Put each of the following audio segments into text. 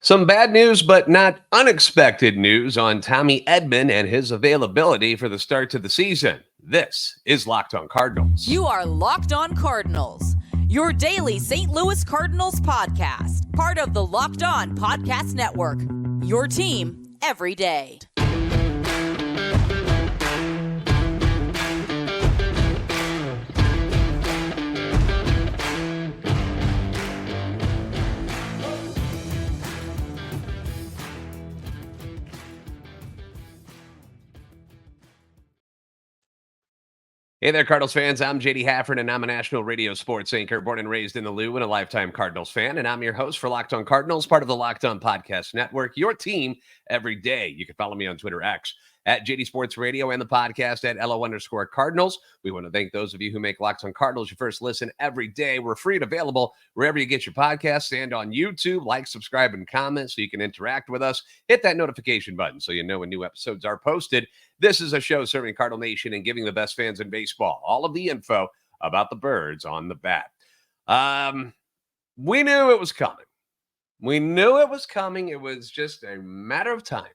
Some bad news, but not unexpected news on Tommy Edman and his availability for the start to the season. This is Locked On Cardinals. You are Locked On Cardinals, your daily St. Louis Cardinals podcast, part of the Locked On Podcast Network. Your team every day. Hey there, Cardinals fans. I'm JD Hafford, and I'm a national radio sports anchor, born and raised in the Lou, and a lifetime Cardinals fan. And I'm your host for Locked On Cardinals, part of the Locked On Podcast Network, your team every day. You can follow me on Twitter X at JD Sports Radio and the podcast at LO_Cardinals. We want to thank those of you who make Locked On Cardinals your first listen every day. We're free and available wherever you get your podcasts and on YouTube. Like, subscribe, and comment so you can interact with us. Hit that notification button so you know when new episodes are posted. This is a show serving Cardinal Nation and giving the best fans in baseball all of the info about the birds on the bat. We knew it was coming. It was just a matter of time.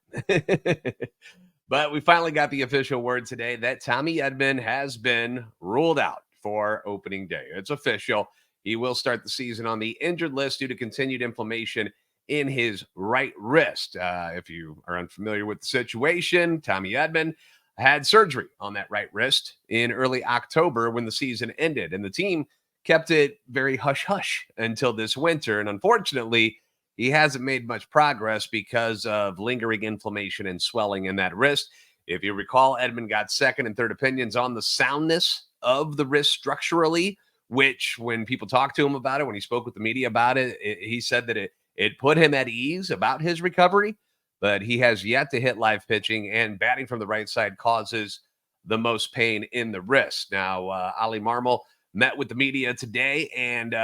But we finally got the official word today that Tommy Edman has been ruled out for opening day. It's official. He will start the season on the injured list due to continued inflammation in his right wrist. If you are unfamiliar with the situation, Tommy Edman had surgery on that right wrist in early October when the season ended, and the team kept it very hush-hush until this winter. And unfortunately, he hasn't made much progress because of lingering inflammation and swelling in that wrist. If you recall, Edman got second and third opinions on the soundness of the wrist structurally, which when people talked to him about it, when he spoke with the media about it, he said that it put him at ease about his recovery, but he has yet to hit live pitching, and batting from the right side causes the most pain in the wrist. Now, Ali Marmol met with the media today and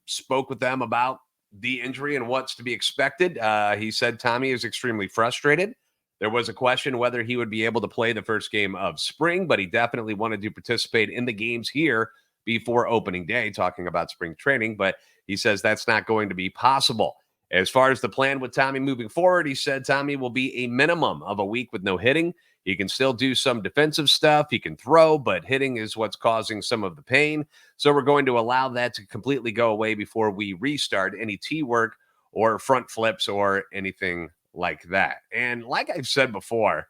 spoke with them about the injury and what's to be expected. He said Tommy is extremely frustrated. There was a question whether he would be able to play the first game of spring, but he definitely wanted to participate in the games here before opening day, talking about spring training, but he says that's not going to be possible. As far as the plan with Tommy moving forward, he said Tommy will be a minimum of a week with no hitting. He can still do some defensive stuff. He can throw, but hitting is what's causing some of the pain. So we're going to allow that to completely go away before we restart any tee work or front flips or anything like that. And like I've said before,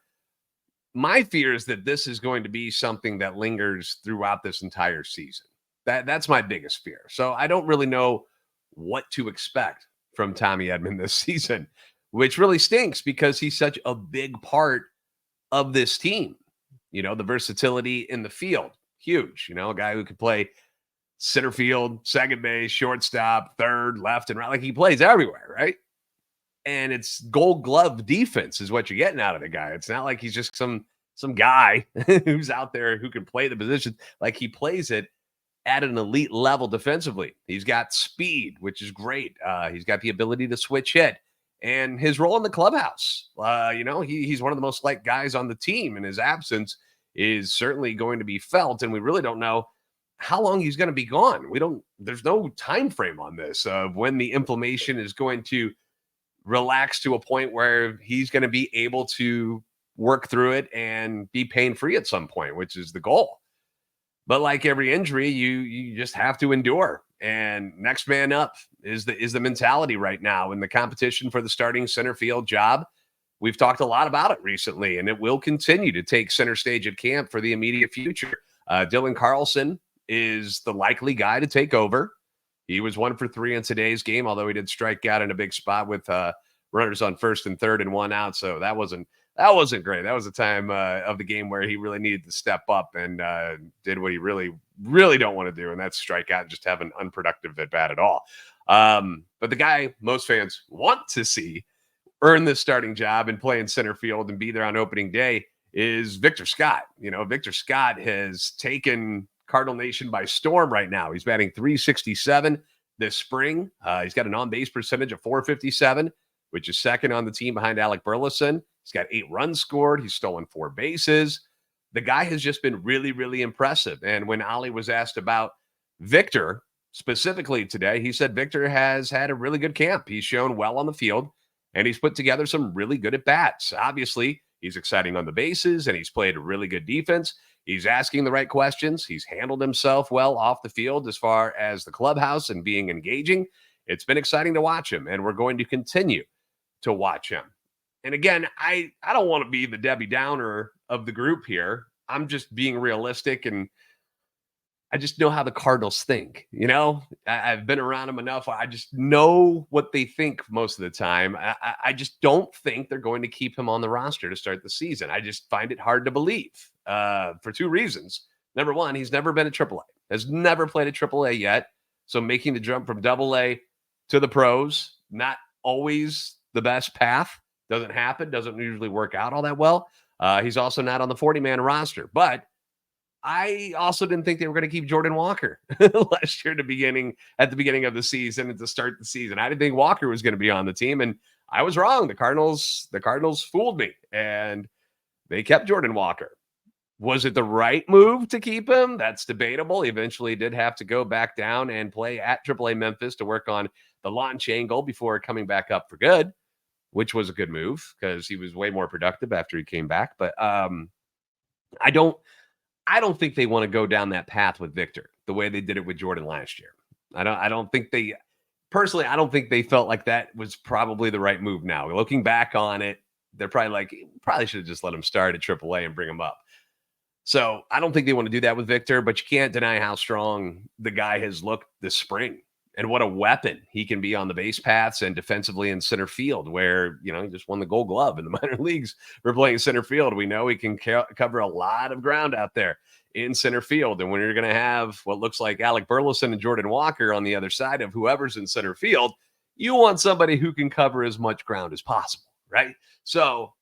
my fear is that this is going to be something that lingers throughout this entire season. That's my biggest fear. So I don't really know what to expect from Tommy Edman this season, which really stinks because he's such a big part of this team. You know, the versatility in the field, huge. You know, a guy who could play center field, second base, shortstop, third, left, and right. Like he plays everywhere, right? And it's Gold Glove defense is what you're getting out of the guy. It's not like he's just some guy who's out there who can play the position. Like he plays it at an elite level defensively. He's got speed, which is great. He's got the ability to switch hit. And his role in the clubhouse, he's one of the most liked guys on the team, and his absence is certainly going to be felt. And we really don't know how long he's going to be gone. There's no time frame on this of when the inflammation is going to relax to a point where he's going to be able to work through it and be pain-free at some point, which is the goal. But like every injury, you just have to endure. And next man up is the mentality right now in the competition for the starting center field job. We've talked a lot about it recently, and it will continue to take center stage at camp for the immediate future. Dylan Carlson is the likely guy to take over. He was 1 for 3 in today's game, although he did strike out in a big spot with runners on first and third and 1 out. So that wasn't great. That was a time of the game where he really needed to step up and did what he really, really don't want to do, and that's strike out and just have an unproductive at bat at all. But the guy most fans want to see earn this starting job and play in center field and be there on opening day is Victor Scott. You know, Victor Scott has taken Cardinal Nation by storm right now. He's batting .367 this spring. He's got an on-base percentage of .457, which is second on the team behind Alec Burleson. He's got 8 runs scored. He's stolen 4 bases. The guy has just been really, really impressive. And when Ali was asked about Victor specifically today, he said Victor has had a really good camp. He's shown well on the field. and he's put together some really good at-bats. Obviously, he's exciting on the bases, and he's played a really good defense. He's asking the right questions. He's handled himself well off the field as far as the clubhouse and being engaging. It's been exciting to watch him, and we're going to continue to watch him. And again, I don't want to be the Debbie Downer of the group here. I'm just being realistic, and I just know how the Cardinals think. I've been around them enough. I just know what they think most of the time. I just don't think they're going to keep him on the roster to start the season. I just find it hard to believe for two reasons. Number one, he's never been a AAA, has never played a AAA yet. So making the jump from AA to the pros, not always the best path. Doesn't happen, doesn't usually work out all that well. He's also not on the 40-man roster. But I also didn't think they were going to keep Jordan Walker last year at the beginning of the season and to start the season. I didn't think Walker was going to be on the team, and I was wrong. The Cardinals fooled me, and they kept Jordan Walker. Was it the right move to keep him? That's debatable. He eventually did have to go back down and play at AAA Memphis to work on the launch angle before coming back up for good, which was a good move because he was way more productive after he came back. But I don't think they want to go down that path with Victor the way they did it with Jordan last year. I don't think they felt like that was probably the right move now. Looking back on it, they're probably should have just let him start at AAA and bring him up. So I don't think they want to do that with Victor, but you can't deny how strong the guy has looked this spring and what a weapon he can be on the base paths and defensively in center field, where, he just won the Gold Glove in the minor leagues for playing center field. We know he can cover a lot of ground out there in center field. And when you're going to have what looks like Alec Burleson and Jordan Walker on the other side of whoever's in center field, you want somebody who can cover as much ground as possible, right? So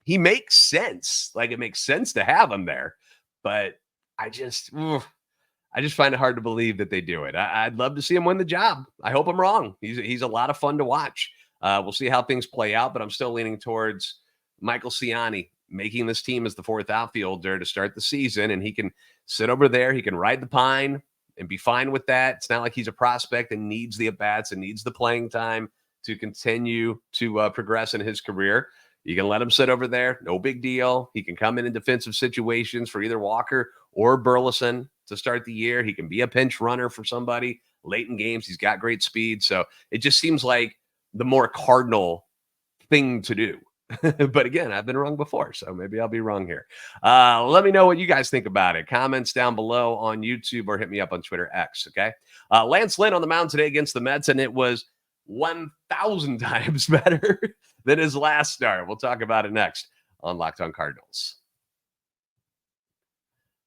he makes sense. It makes sense to have him there, but I just find it hard to believe that they do it. I'd love to see him win the job. I hope I'm wrong. He's a lot of fun to watch. We'll see how things play out, but I'm still leaning towards Michael Ciani making this team as the fourth outfielder to start the season, and he can sit over there. He can ride the pine and be fine with that. It's not like he's a prospect and needs the at-bats and needs the playing time to continue to progress in his career. You can let him sit over there. No big deal. He can come in defensive situations for either Walker or Burleson to start the year. He can be a pinch runner for somebody late in games. He's got great speed. So it just seems like the more Cardinal thing to do. But again, I've been wrong before, so maybe I'll be wrong here. Let me know what you guys think about it. Comments down below on YouTube or hit me up on Twitter X, okay? Lance Lynn on the mound today against the Mets, and it was 1,000 times better than his last start. We'll talk about it next on Locked On Cardinals.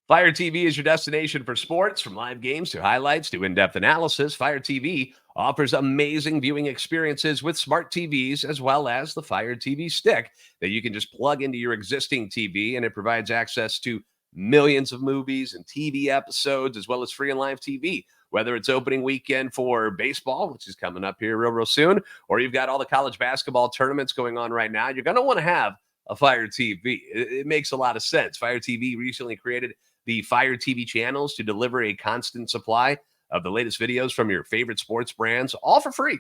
Fire TV is your destination for sports, from live games to highlights to in-depth analysis. Fire TV offers amazing viewing experiences with smart TVs, as well as the Fire TV stick that you can just plug into your existing TV, and it provides access to millions of movies and TV episodes, as well as free and live TV. Whether it's opening weekend for baseball, which is coming up here real soon, or you've got all the college basketball tournaments going on right now, you're going to want to have a Fire TV. It makes a lot of sense. Fire TV recently created the Fire TV channels to deliver a constant supply of the latest videos from your favorite sports brands, all for free.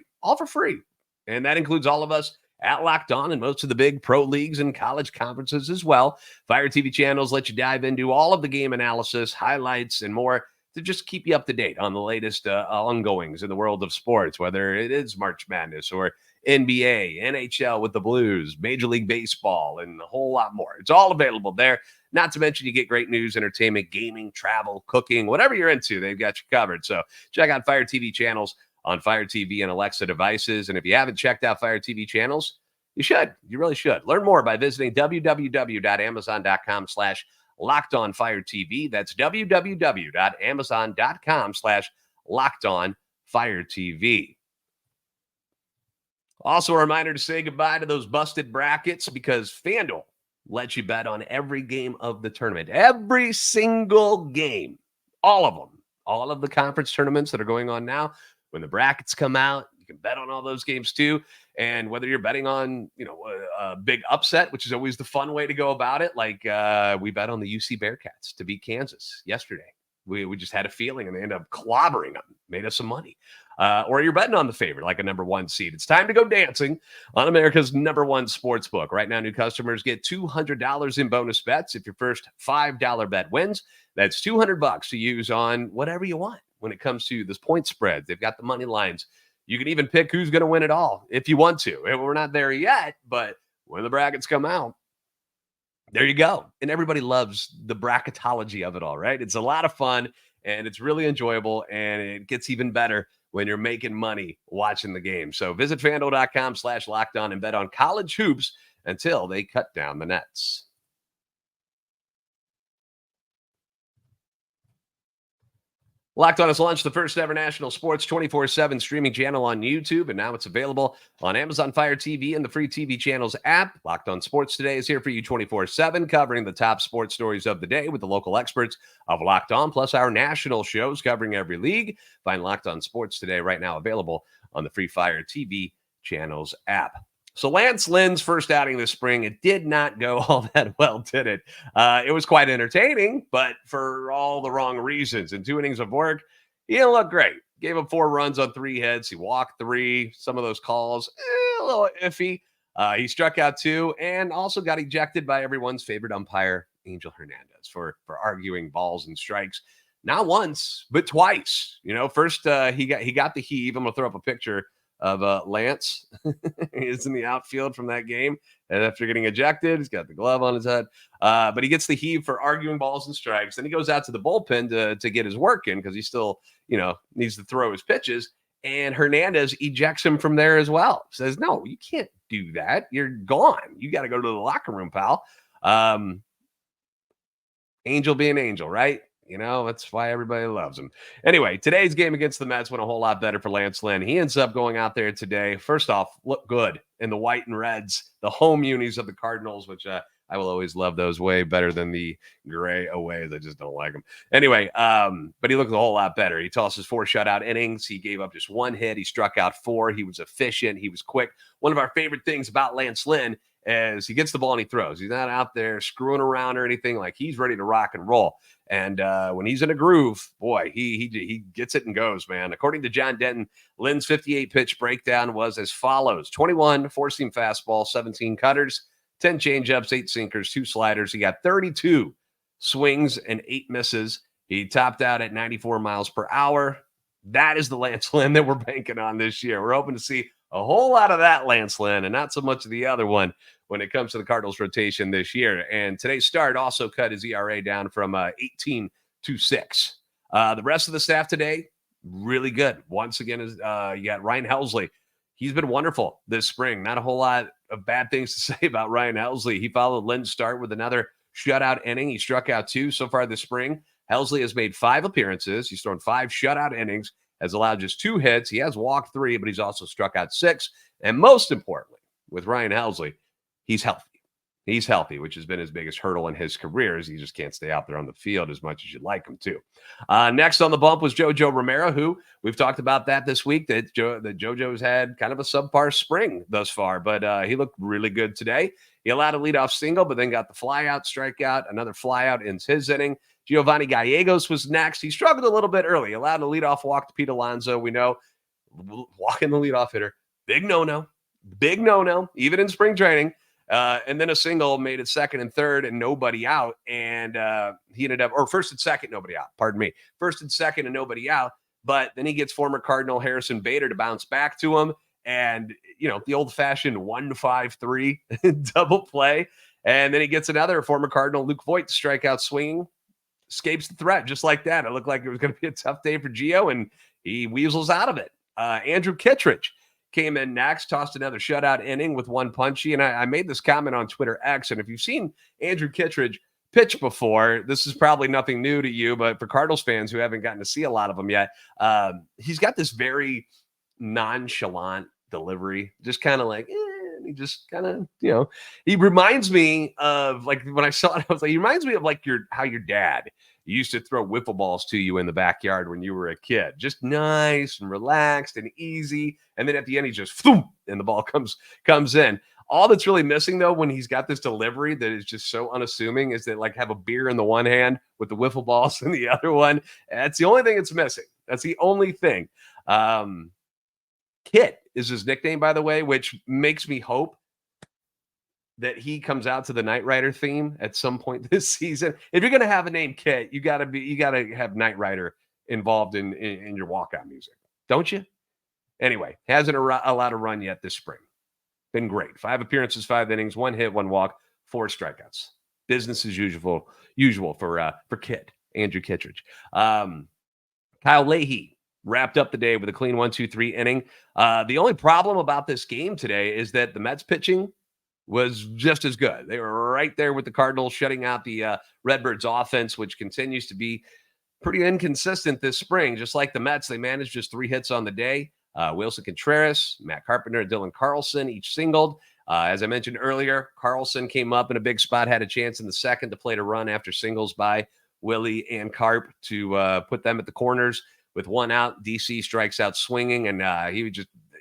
And that includes all of us at Locked On and most of the big pro leagues and college conferences as well. Fire TV channels let you dive into all of the game analysis, highlights, and more to just keep you up to date on the latest ongoings in the world of sports, whether it is March Madness or NBA, NHL with the Blues, Major League Baseball, and a whole lot more. It's all available there. Not to mention you get great news, entertainment, gaming, travel, cooking, whatever you're into, they've got you covered. So check out Fire TV channels on Fire TV and Alexa devices. And if you haven't checked out Fire TV channels, you should. You really should. Learn more by visiting www.amazon.com/LockedOnFireTV. That's www.amazon.com/LockedOnFireTV. Also, a reminder to say goodbye to those busted brackets, because FanDuel lets you bet on every game of the tournament. Every single game. All of them. All of the conference tournaments that are going on now. When the brackets come out, you can bet on all those games too. And whether you're betting on, a big upset, which is always the fun way to go about it, like we bet on the UC Bearcats to beat Kansas yesterday. We just had a feeling, and they ended up clobbering them. made us some money. Or you're betting on the favorite, like a number one seed. It's time to go dancing on America's number one sports book. Right now, new customers get $200 in bonus bets if your first $5 bet wins. That's $200 to use on whatever you want when it comes to this point spread. They've got the money lines. You can even pick who's going to win it all if you want to. We're not there yet, but when the brackets come out, there you go. And everybody loves the bracketology of it all, right? It's a lot of fun and it's really enjoyable, and it gets even better when you're making money watching the game. So visit FanDuel.com/lockedon and bet on college hoops until they cut down the nets. Locked On has launched the first ever national sports 24/7 streaming channel on YouTube, and now it's available on Amazon Fire TV and the free TV channels app. Locked On Sports Today is here for you 24/7, covering the top sports stories of the day with the local experts of Locked On, plus our national shows covering every league. Find Locked On Sports Today right now available on the free Fire TV channels app. So Lance Lynn's first outing this spring, it did not go all that well, did it? It was quite entertaining, but for all the wrong reasons. In 2 innings of work, he didn't look great. Gave up 4 runs on 3 hits. He walked 3. Some of those calls, a little iffy. He struck out 2 and also got ejected by everyone's favorite umpire, Angel Hernandez, for arguing balls and strikes. Not once, but twice. First he got the heave. I'm going to throw up a picture of Lance. He's in the outfield from that game. And after getting ejected, he's got the glove on his head. But he gets the heave for arguing balls and strikes. Then he goes out to the bullpen to get his work in because he still, needs to throw his pitches. And Hernandez ejects him from there as well. Says, no, you can't do that. You're gone. You got to go to the locker room, pal. Angel being Angel, right? That's why everybody loves him. Anyway, today's game against the Mets went a whole lot better for Lance Lynn. He ends up going out there today. First off, look good in the white and reds, the home unis of the Cardinals, which I will always love those way better than the gray aways. I just don't like them. Anyway, but he looked a whole lot better. He tosses 4 shutout innings. He gave up just 1 hit. He struck out 4. He was efficient. He was quick. One of our favorite things about Lance Lynn is he gets the ball and he throws. He's not out there screwing around or anything. Like, he's ready to rock and roll. And when he's in a groove, boy, he gets it and goes, man. According to John Denton, Lynn's 58-pitch breakdown was as follows: 21 four-seam fastball, 17 cutters, 10 changeups, 8 sinkers, 2 sliders. He got 32 swings and 8 misses. He topped out at 94 miles per hour. That is the Lance Lynn that we're banking on this year. We're hoping to see a whole lot of that Lance Lynn and not so much of the other one when it comes to the Cardinals rotation this year. And today's start also cut his ERA down from 18 to 6. The rest of the staff today, really good. Once again, you got Ryan Helsley. He's been wonderful this spring. Not a whole lot of bad things to say about Ryan Helsley. He followed Lynn's start with another shutout inning. He struck out 2 so far this spring. Helsley has made 5 appearances. He's thrown 5 shutout innings, has allowed just 2 hits. He has walked 3, but he's also struck out 6. And most importantly, with Ryan Helsley, he's healthy. He's healthy, which has been his biggest hurdle in his career, is he just can't stay out there on the field as much as you'd like him to. Next on the bump was JoJo Romero, who we've talked about that this week, that JoJo's had kind of a subpar spring thus far, but he looked really good today. He allowed a leadoff single, but then got the flyout, strikeout, another flyout in his inning. Giovanni Gallegos was next. He struggled a little bit early. Allowed a leadoff walk to Pete Alonso. We know walking the leadoff hitter, big no-no, even in spring training. And then a single made it second and third and nobody out. And he ended up, or first and second, nobody out. Pardon me. First and second and nobody out. But then he gets former Cardinal Harrison Bader to bounce back to him. And, the old-fashioned 1-5-3 double play. And then he gets another former Cardinal Luke Voigt to strike out swinging. Escapes the threat just like that. It looked like it was going to be a tough day for Gio, and he weasels out of it. Andrew Kittredge came in next, tossed another shutout inning with 1 punchy. And I made this comment on Twitter X. And if you've seen Andrew Kittredge pitch before, this is probably nothing new to you, but for Cardinals fans who haven't gotten to see a lot of them yet, he's got this very nonchalant delivery, just kind of like, he just kind of, he reminds me of, like, when I saw it, I was like, he reminds me of like how your dad used to throw wiffle balls to you in the backyard when you were a kid. Just nice and relaxed and easy. And then at the end, he just, boom, and the ball comes in. All that's really missing, though, when he's got this delivery that is just so unassuming, is that, like, have a beer in the one hand with the wiffle balls in the other one. That's the only thing it's missing. That's the only thing. Kit is his nickname, by the way, which makes me hope that he comes out to the Knight Rider theme at some point this season. If you're going to have a name Kit, you got to have Knight Rider involved in your walkout music, don't you? Anyway, hasn't allowed a run yet this spring. Been great. 5 appearances, 5 innings, 1 hit, 1 walk, 4 strikeouts. Business as usual for Kit, Andrew Kittredge. Kyle Leahy wrapped up the day with a clean 1-2-3 inning. The only problem about this game today is that the Mets pitching was just as good. They were right there with the Cardinals, shutting out the Redbirds offense, which continues to be pretty inconsistent this spring. Just like the Mets, they managed just 3 hits on the day. Wilson Contreras, Matt Carpenter, and Dylan Carlson each singled. As I mentioned earlier, Carlson came up in a big spot, had a chance in the second to plate a run after singles by Willie and Carp to put them at the corners. With 1 out, DC strikes out swinging, and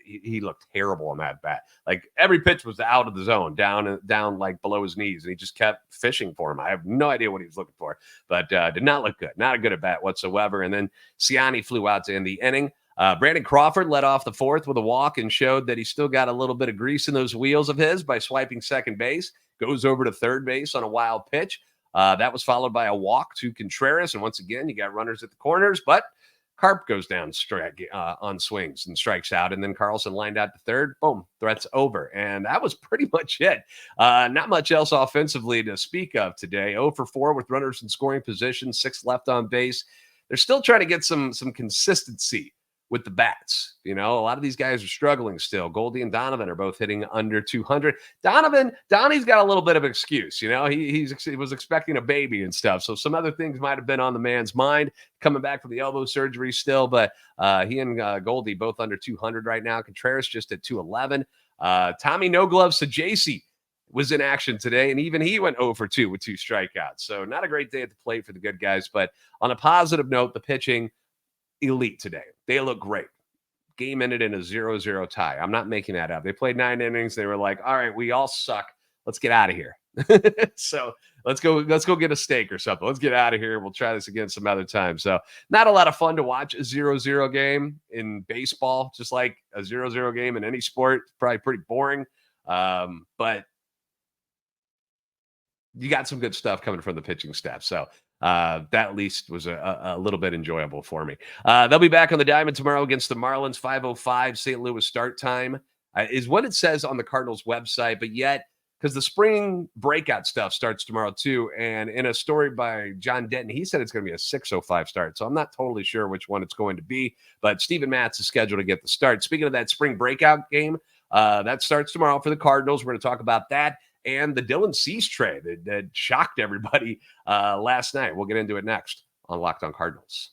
he looked terrible on that bat. Like every pitch was out of the zone, down like below his knees, and he just kept fishing for him. I have no idea what he was looking for, but did not look good. Not a good at bat whatsoever. And then Ciani flew out to end the inning. Brandon Crawford led off the 4th with a walk and showed that he still got a little bit of grease in those wheels of his by swiping second base. Goes over to third base on a wild pitch. That was followed by a walk to Contreras. And once again, you got runners at the corners, but Carp goes down on swings and strikes out. And then Carlson lined out to third. Boom, threat's over. And that was pretty much it. Not much else offensively to speak of today. 0 for 4 with runners in scoring position, 6 left on base. They're still trying to get some consistency with the bats. You know, a lot of these guys are struggling still. Goldie and Donovan are both hitting under 200. Donnie's got a little bit of excuse. You know, he was expecting a baby and stuff. So some other things might have been on the man's mind coming back from the elbow surgery still. But he and Goldie both under 200 right now. Contreras just at 211. Tommy No Gloves Sajaci was in action today, and even he went 0 for 2 with 2 strikeouts. So not a great day at the plate for the good guys. But on a positive note, the pitching, elite today. They look great. Game ended in a 0-0 tie. I'm not making that up. They played 9 innings. They were like, all right, we all suck. Let's get out of here. So let's go get a steak or something. Let's get out of here. We'll try this again some other time. So not a lot of fun to watch a 0-0 game in baseball, just like a 0-0 game in any sport. Probably pretty boring. But you got some good stuff coming from the pitching staff. So that at least was a little bit enjoyable for me. They'll be back on the diamond tomorrow against the Marlins. 5:05 St. Louis start time is what it says on the Cardinals website. But yet, because the spring breakout stuff starts tomorrow too, and in a story by John Denton, he said it's going to be a 6:05 start. So I'm not totally sure which one it's going to be. But Steven Matz is scheduled to get the start. Speaking of that spring breakout game, that starts tomorrow for the Cardinals. We're going to talk about that and the Dylan Cease trade that shocked everybody last night. We'll get into it next on Locked On Cardinals.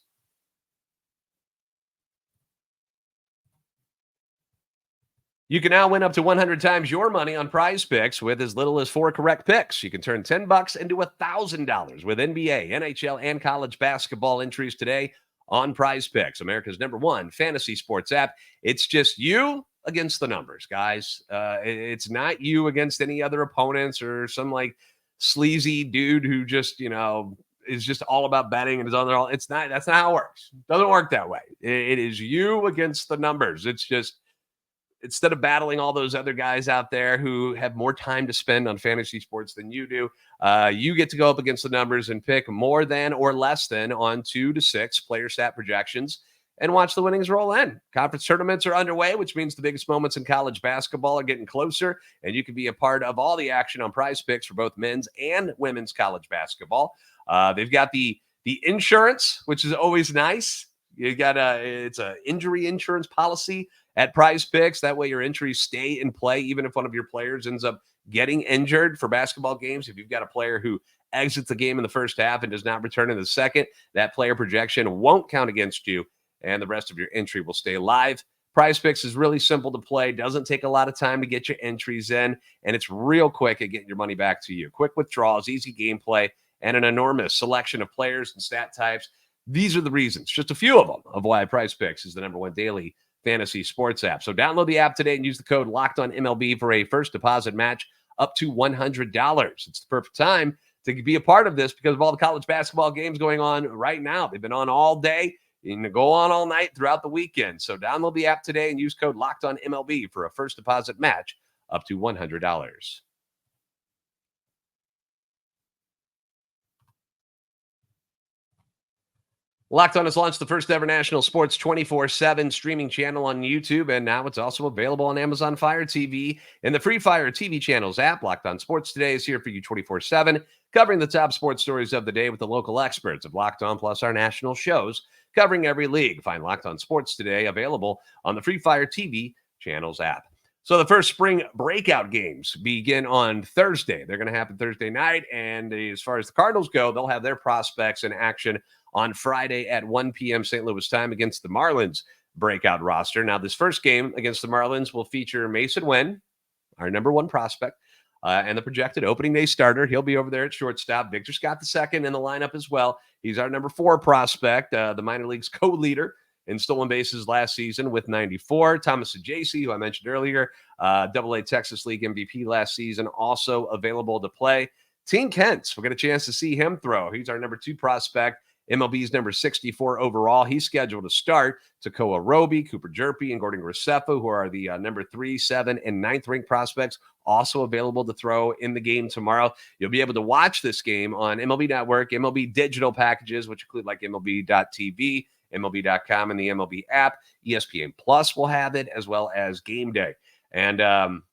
You can now win up to 100 times your money on PrizePicks with as little as 4 correct picks. You can turn $10 into $1,000 with NBA, NHL, and college basketball entries today on PrizePicks, America's #1 fantasy sports app. It's just you against the numbers, guys. It's not you against any other opponents or some like sleazy dude who just, is just all about betting and is on there all. It's not. That's not how it works. It doesn't work that way. It is you against the numbers. It's just, instead of battling all those other guys out there who have more time to spend on fantasy sports than you do, you get to go up against the numbers and pick more than or less than on 2 to 6 player stat projections and watch the winnings roll in. Conference tournaments are underway, which means the biggest moments in college basketball are getting closer, and you can be a part of all the action on PrizePicks for both men's and women's college basketball. They've got the insurance, which is always nice. You got it's a injury insurance policy at PrizePicks. That way your entries stay in play, even if one of your players ends up getting injured for basketball games. If you've got a player who exits the game in the first half and does not return in the second, that player projection won't count against you, and the rest of your entry will stay live. PrizePicks is really simple to play, doesn't take a lot of time to get your entries in, and it's real quick at getting your money back to you. Quick withdrawals, easy gameplay, and an enormous selection of players and stat types. These are the reasons, just a few of them, of why PrizePicks is the #1 daily fantasy sports app. So download the app today and use the code LOCKEDONMLB for a first deposit match up to $100. It's the perfect time to be a part of this because of all the college basketball games going on right now. They've been on all day. You can go on all night throughout the weekend. So download the app today and use code LOCKEDONMLB for a first deposit match up to $100. Locked On has launched the first ever national sports 24/7 streaming channel on YouTube, and now it's also available on Amazon Fire TV and the free Fire TV channels app. Locked On Sports Today is here for you 24/7, covering the top sports stories of the day with the local experts of Locked On, plus our national shows covering every league. Find Locked On Sports Today available on the free Fire TV channels app. So the first spring breakout games begin on Thursday. They're going to happen Thursday night, and as far as the Cardinals go, they'll have their prospects in action on Friday at 1 p.m. St. Louis time against the Marlins breakout roster. Now, this first game against the Marlins will feature Mason Wynn, our number one prospect, and the projected opening day starter. He'll be over there at shortstop. Victor Scott II in the lineup as well. He's our number 4 prospect, the minor leagues co-leader in stolen bases last season with 94. Thomas Edman, who I mentioned earlier, AA Texas League MVP last season, also available to play. Teen Kentz, we'll get a chance to see him throw. He's our number 2 prospect. MLB's number 64 overall. He's scheduled to start. Tekoa Roby, Cooper Jerpy, and Gordon Graceffa, who are the number 3, 7, and 9th ranked prospects, also available to throw in the game tomorrow. You'll be able to watch this game on MLB Network, MLB digital packages, which include like MLB.tv, MLB.com, and the MLB app. ESPN Plus will have it, as well as Game Day. And I'm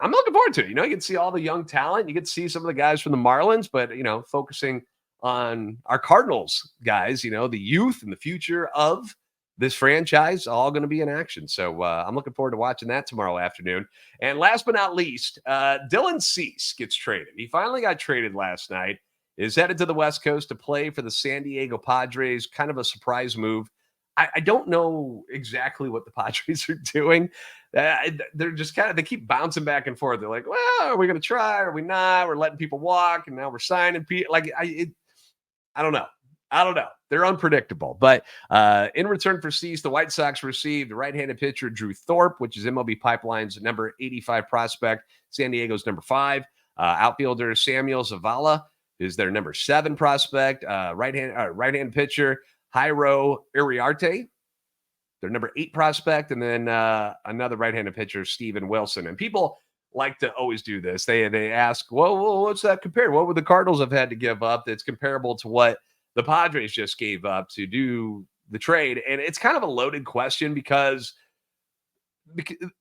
looking forward to it. You can see all the young talent. You get to see some of the guys from the Marlins, but, focusing on our Cardinals guys, the youth and the future of this franchise, all going to be in action. So I'm looking forward to watching that tomorrow afternoon. And last but not least, Dylan Cease gets traded. He finally got traded last night, is headed to the West Coast to play for the San Diego Padres. Kind of a surprise move. I don't know exactly what the Padres are doing. They're just they keep bouncing back and forth. They're like, well, are we going to try? Are we not? We're letting people walk, and now we're signing people. I don't know. They're unpredictable. But in return for Cease, the White Sox received right-handed pitcher Drew Thorpe, which is MLB Pipeline's number 85 prospect, San Diego's number 5. Outfielder Samuel Zavala is their number 7 prospect. Right-hand pitcher Jairo Iriarte, their number 8 prospect. And then another right-handed pitcher, Steven Wilson. And people like to always do this. They ask, well, what's that compared? What would the Cardinals have had to give up that's comparable to what the Padres just gave up to do the trade? And it's kind of a loaded question because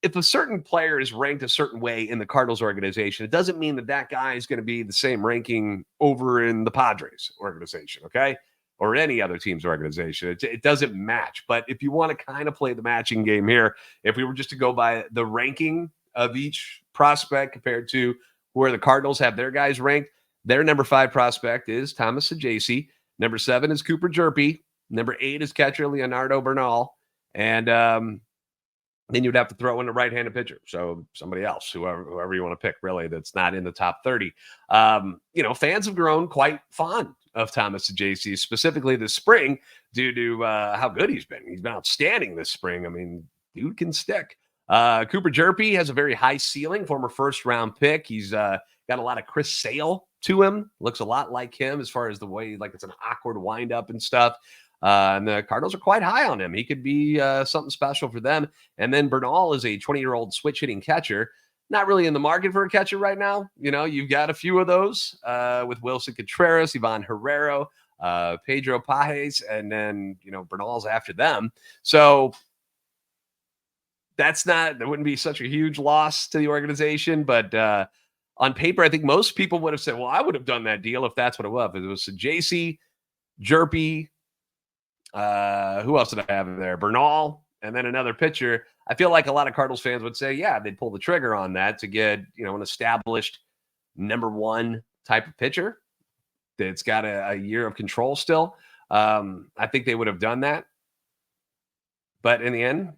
if a certain player is ranked a certain way in the Cardinals organization, it doesn't mean that guy is going to be the same ranking over in the Padres organization, okay? Or any other team's organization. It doesn't match. But if you want to kind of play the matching game here, if we were just to go by the ranking of each prospect compared to where the Cardinals have their guys ranked, their number 5 prospect is Thomas Edman. Number 7 is Cooper Jerpy. Number 8 is catcher Leonardo Bernal. And then you'd have to throw in a right-handed pitcher. So somebody else, whoever you want to pick, really, that's not in the top 30. Fans have grown quite fond of Thomas Edman, specifically this spring, due to how good he's been. He's been outstanding this spring. I mean, dude can stick. Cooper Jerpy has a very high ceiling, former first-round pick. He's got a lot of Chris Sale to him. Looks a lot like him as far as the way, it's an awkward wind-up and stuff. And the Cardinals are quite high on him. He could be something special for them. And then Bernal is a 20-year-old switch-hitting catcher. Not really in the market for a catcher right now. You've got a few of those with Wilson Contreras, Ivan Herrero, Pedro Pajes, and then, Bernal's after them. So that wouldn't be such a huge loss to the organization. But on paper, I think most people would have said, well, I would have done that deal if that's what it was. If it was JC, Jerpy, who else did I have in there? Bernal, and then another pitcher. I feel like a lot of Cardinals fans would say, yeah, they'd pull the trigger on that to get, an established number 1 type of pitcher that's got a year of control still. I think they would have done that. But in the end,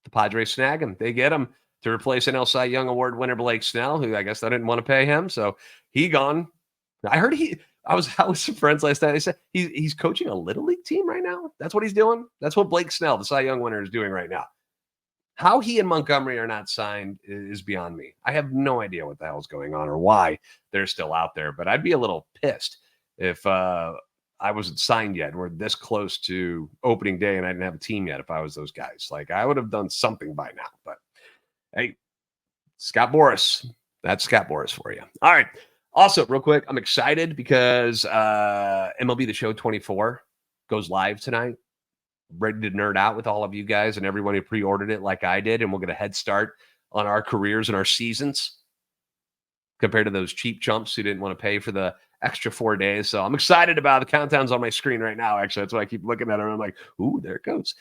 the Padres snag him. They get him to replace NL Cy Young Award winner Blake Snell, who I guess they didn't want to pay him. So he gone. I heard I was with some friends last night. They said he's coaching a little league team right now. That's what he's doing. That's what Blake Snell, the Cy Young winner, is doing right now. How he and Montgomery are not signed is beyond me. I have no idea what the hell's going on or why they're still out there. But I'd be a little pissed if I wasn't signed yet. We're this close to opening day, and I didn't have a team yet. If I was those guys, like I would have done something by now. But hey, Scott Boras, that's Scott Boras for you. All right. Also, real quick, I'm excited because MLB The Show 24 goes live tonight. Ready to nerd out with all of you guys and everyone who pre-ordered it like I did, and we'll get a head start on our careers and our seasons compared to those cheap chumps who didn't want to pay for the extra 4 days. So I'm excited about the countdowns on my screen right now. Actually, that's why I keep looking at it. I'm like, ooh, there it goes.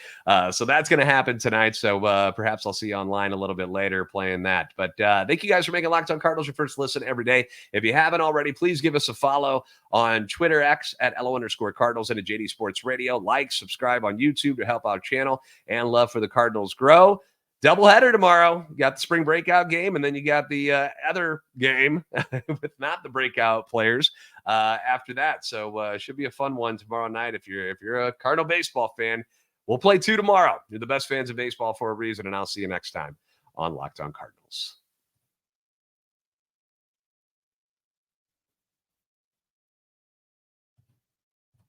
So that's going to happen tonight. So perhaps I'll see you online a little bit later playing that. But thank you guys for making Locked On Cardinals your first listen every day. If you haven't already, please give us a follow on Twitter X at @LO_Cardinals and at JD Sports Radio. Like, subscribe on YouTube to help our channel and love for the Cardinals grow. Doubleheader tomorrow. You got the spring breakout game, and then you got the other game with not the breakout players after that. So it should be a fun one tomorrow night. If you're a Cardinal baseball fan, we'll play 2 tomorrow. You're the best fans of baseball for a reason, and I'll see you next time on Locked On Cardinals.